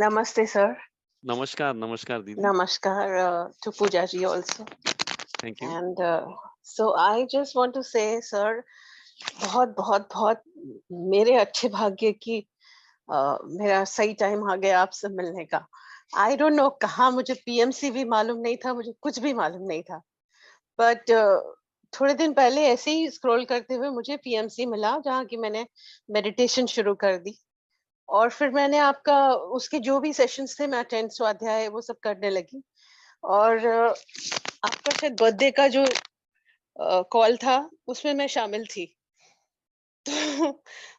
Namaste, sir. नमस्कार, नमस्कार दीदी। Namaskar to Pooja ji also. Thank you. And so I just want to say, sir, बहुत बहुत बहुत मेरे अच्छे भाग्य की मेरा सही टाइम आ गया आपसे मिलने का। आई डोंट नो कहाँ मुझे पीएमसी भी मालूम नहीं था, मुझे कुछ भी मालूम नहीं था। बट थोड़े दिन पहले ऐसे ही स्क्रॉल करते हुए मुझे पीएमसी मिला जहाँ की मैंने मेडिटेशन शुरू कर दी। और फिर मैंने आपका उसके जो भी सेशंस थे मैं अटेंड स्वाध्याय वो सब करने लगी। और आपका शायद बर्थडे का जो कॉल था उसमें मैं शामिल थी। तो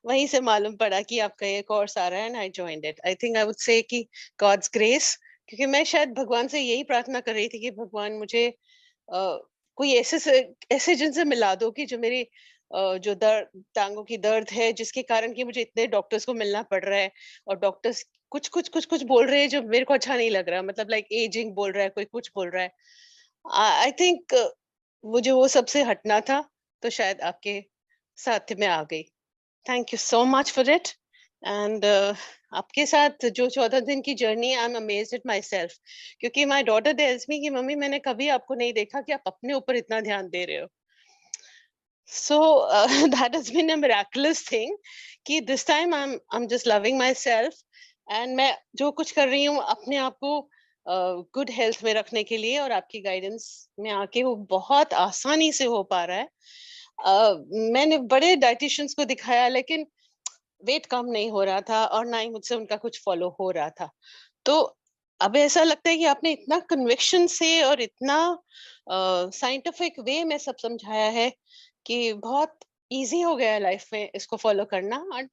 वहीं से मालूम पड़ा कि आपका ये कोर्स आ रहा है and I joined it. I think I would say कि गॉड्स ग्रेस, क्योंकि मैं शायद भगवान से यही प्रार्थना कर रही थी कि भगवान मुझे कोई ऐसे जिनसे मिला दो कि जो मेरी जो दर्द टांगों की दर्द है जिसके कारण कि मुझे इतने डॉक्टर्स को मिलना पड़ रहा है। और डॉक्टर्स कुछ बोल रहे हैं जो मेरे को अच्छा नहीं लग रहा, मतलब लाइक एजिंग बोल रहा है, कोई कुछ बोल रहा है। आई थिंक मुझे वो सबसे हटना था, तो शायद आपके साथ में आ गई। Thank you so much for it. And आपके साथ जो 14 दिन की journey, I am amazed at my self, क्योंकि माई डॉटर टेल्स मी कि मम्मी मैंने कभी आपको नहीं देखा कि आप अपने ऊपर इतना ध्यान दे रहे हो। So that has been a miraculous thing कि this time I am just loving myself. एंड मैं जो कुछ कर रही हूँ अपने आप को गुड हेल्थ में रखने के लिए, और आपकी गाइडेंस में आके वो बहुत आसानी से हो पा रहा है। मैंने बड़े डाइटिशियंस को दिखाया लेकिन वेट कम नहीं हो रहा था और ना ही मुझसे उनका कुछ फॉलो हो रहा था। तो अब ऐसा लगता है कि आपने इतना कन्विक्शन से और इतना साइंटिफिक वे में सब समझाया है कि बहुत इजी हो गया है लाइफ में इसको फॉलो करना। और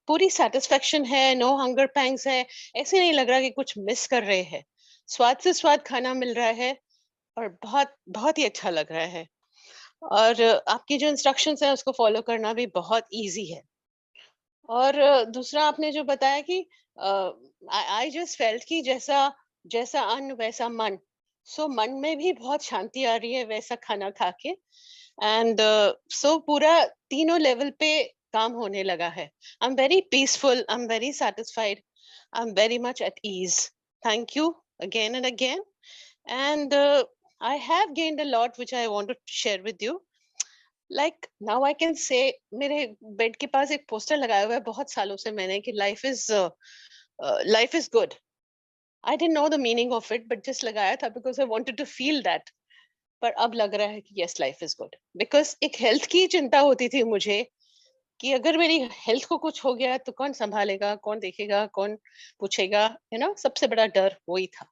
पूरी सेटिस्फेक्शन है, नो हंगर पैंग्स है। ऐसे नहीं लग रहा कि कुछ मिस कर रहे हैं। स्वाद से स्वाद खाना मिल रहा है और बहुत बहुत ही अच्छा लग रहा है। और आपकी जो इंस्ट्रक्शंस है उसको फॉलो करना भी बहुत इजी है। और दूसरा आपने जो बताया कि आई जस्ट फेल्ट कि जैसा जैसा अन्न वैसा मन। सो मन में भी बहुत शांति आ रही है वैसा खाना खा के। एंड सो पूरा तीनों लेवल पे काम होने लगा है। I am very peaceful, I am very satisfied, I am very much at ease. Thank you again and again. And I have gained a lot which I want to share with you. Like now I can say, मेरे bed के पास एक poster लगाया हुआ है बहुत सालों से मैंने कि life is good. I didn't know the meaning of it but just लगाया था because I wanted to feel that. पर अब लग रहा है कि yes, life is good. Because एक हेल्थ की चिंता होती थी मुझे कि अगर मेरी हेल्थ को कुछ हो गया तो कौन संभालेगा, कौन देखेगा, कौन पूछेगा, सबसे बड़ा डर वही था।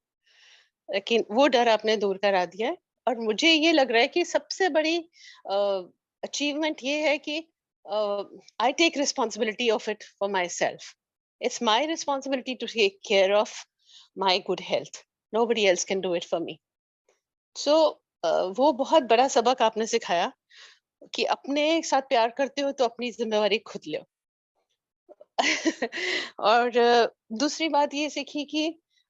लेकिन वो डर आपने दूर करा दिया है। और मुझे ये लग रहा है कि सबसे बड़ी अचीवमेंट ये है कि I take responsibility of it for myself. It's my responsibility to take care of my good health. Nobody else can do it for me. So वो बहुत बड़ा सबक आपने सिखाया कि अपने साथ प्यार करते हो तो अपनी जिम्मेवारी खुद लो। और दूसरी बात ये सीखी कि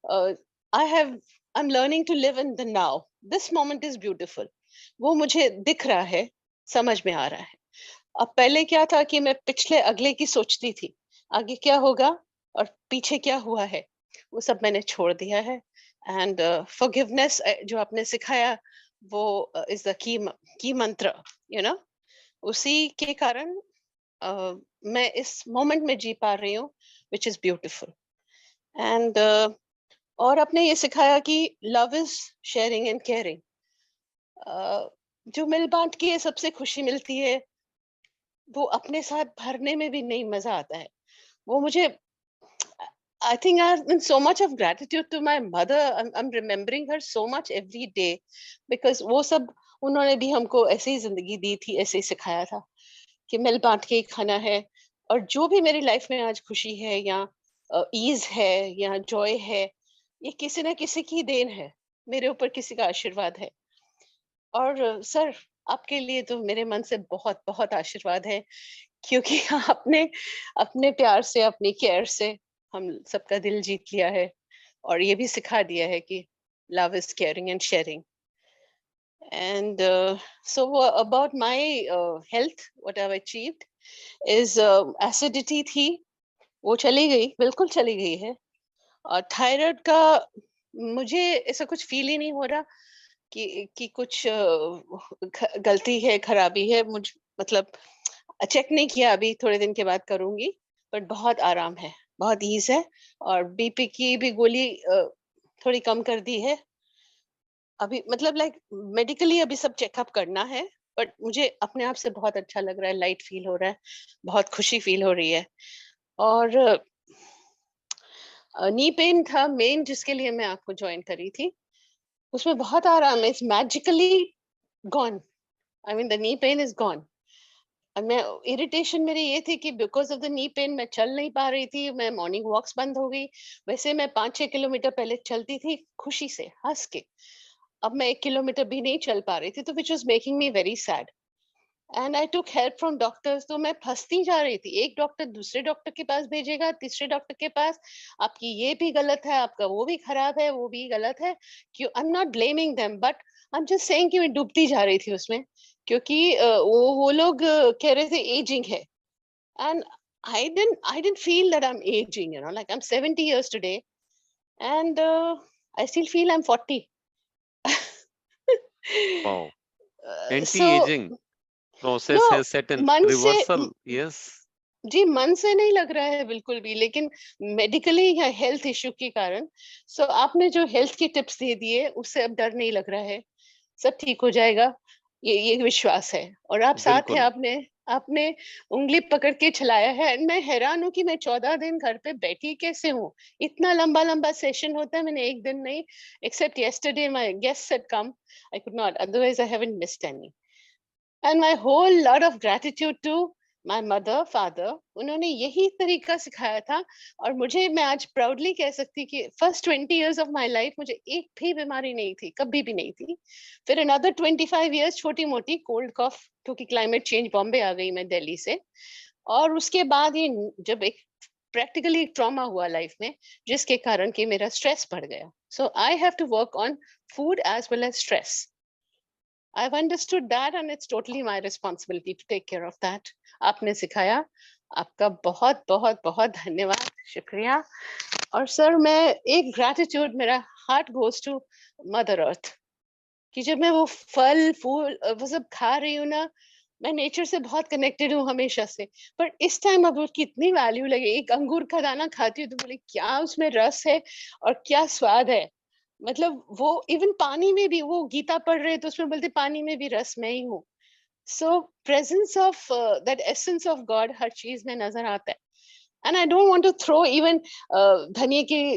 I have I am learning to live in the now. This moment is beautiful. वो मुझे दिख रहा है, समझ में आ रहा है। अब पहले क्या था कि मैं पिछले अगले की सोचती थी, आगे क्या होगा और पीछे क्या हुआ है, वो सब मैंने छोड़ दिया है। एंड फॉरगिवनेस जो आपने सिखाया वो इज द की मंत्र, यू नो उसी के कारण मैं इस मोमेंट में जी पा रही हूँ, विच इज ब्यूटिफुल। एंड और आपने ये सिखाया कि love is sharing and caring. जो मिल बांट के सबसे खुशी मिलती है वो अपने साथ भरने में भी नहीं मजा आता है। वो मुझे, I think I have been so much of gratitude to my mother. I'm remembering her so much every day because वो सब उन्होंने भी हमको ऐसे ही जिंदगी दी थी, ऐसे ही सिखाया था कि मिल बांट के ही खाना है। और जो भी मेरी लाइफ में आज खुशी है या ईज है या जॉय है, ये किसी ना किसी की देन है, मेरे ऊपर किसी का आशीर्वाद है। और सर, आपके लिए तो मेरे मन से बहुत बहुत आशीर्वाद है, क्योंकि आपने अपने प्यार से, अपनी केयर से हम सबका दिल जीत लिया है और ये भी सिखा दिया है कि love is caring and sharing. And so about my health, what I have achieved is acidity थी, वो चली गई, बिल्कुल चली गई है। और थायराइड का मुझे ऐसा कुछ फील ही नहीं हो रहा कि कुछ गलती है, खराबी है। मुझ मतलब चेक नहीं किया, अभी थोड़े दिन के बाद करूंगी। बट बहुत आराम है, बहुत ईज है। और बीपी की भी गोली थोड़ी कम कर दी है अभी। मतलब लाइक मेडिकली अभी सब चेकअप करना है। बट मुझे अपने आप से बहुत अच्छा लग रहा है, लाइट फील हो रहा है, बहुत खुशी फील हो रही है। और नी पेन था मेन जिसके लिए मैं आपको ज्वाइन करी थी। उसमें बहुत आराम है, it's magically gone. I mean the knee pain is gone. मैं इरिटेशन मेरी ये थी कि because of the knee pain मैं चल नहीं पा रही थी, मैं मॉर्निंग वॉक्स बंद हो गई। वैसे मैं 5-6 किलोमीटर पहले चलती थी खुशी से हंस के। अब मैं 1 किलोमीटर भी नहीं चल पा रही थी, तो which was making me very sad. And I took help from doctors. तो मैं फंसती जा रही थी, एक डॉक्टर दूसरे डॉक्टर के पास भेजेगा, तीसरे डॉक्टर के पास। आपकी ये भी गलत है, आपका वो भी खराब है, वो भी गलत है। क्यों? I am not blaming them, but I am just saying कि मैं डूबती जा रही थी उसमें। क्योंकि वो लोग कह रहे थे एजिंग है। And I didn't feel that I'm aging, like I'm 70 years today, and I still feel I'm 40. Wow. So Anti-aging process no, has set in मन से reversal. Yes. जी, मन से नहीं लग रहा है बिल्कुल भी, लेकिन मेडिकली या हेल्थ इश्यू के कारण। सो आपने जो हेल्थ की टिप्स दे दिए, उससे अब डर नहीं लग रहा है। सब ठीक हो जाएगा, ये विश्वास है। और आप साथ हैं, बिल्कुल, आपने आपने उंगली पकड़ के चलाया है। एंड मैं हैरान हूँ कि मैं 14 दिन घर पे बैठी कैसे हूँ। इतना लंबा लंबा सेशन होता है, मैंने एक दिन नहीं, accept yesterday my guests had come, I could not, otherwise I haven't missed any. And my whole lot of gratitude to my mother father. उन्होंने यही तरीका सिखाया था। और मुझे, मैं आज प्राउडली कह सकती कि first 20 years of my life मुझे एक भी बीमारी नहीं थी, कभी भी नहीं थी। फिर अनदर 25 years छोटी मोटी कोल्ड कॉफ, क्योंकि क्लाइमेट चेंज, बॉम्बे आ गई मैं दिल्ली से। और उसके बाद ये जब एक प्रैक्टिकली ट्रॉमा हुआ लाइफ में, जिसके कारण कि मेरा स्ट्रेस बढ़ गया। So I have to work on food as well as stress. I've understood that and it's totally my responsibility to take care of that. आपने सिखाया, आपका बहुत बहुत बहुत धन्यवाद, शुक्रिया। और सर, मैं एक ग्रैटिट्यूड, मेरा heart goes to mother earth. कि जब मैं वो फल फूल वो सब खा रही हूँ ना, मैं नेचर से बहुत कनेक्टेड हूँ हमेशा से। पर इस टाइम अब उसकी इतनी वैल्यू लगी। एक अंगूर का दाना खाती हूँ तो बोले क्या उसमें रस है और क्या स्वाद है। मतलब वो इवन पानी में भी, वो गीता पढ़ रहे तो उसमें बोलते पानी में भी रस मैं ही हूँ। So presence of that essence of god हर चीज में नजर आता है। And I don't want to throw even धनिया की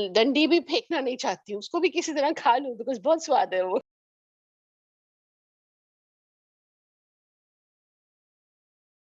डंडी भी फेंकना नहीं चाहती हूँ, उसको भी किसी तरह खा लूं बिकॉज बहुत स्वाद है वो।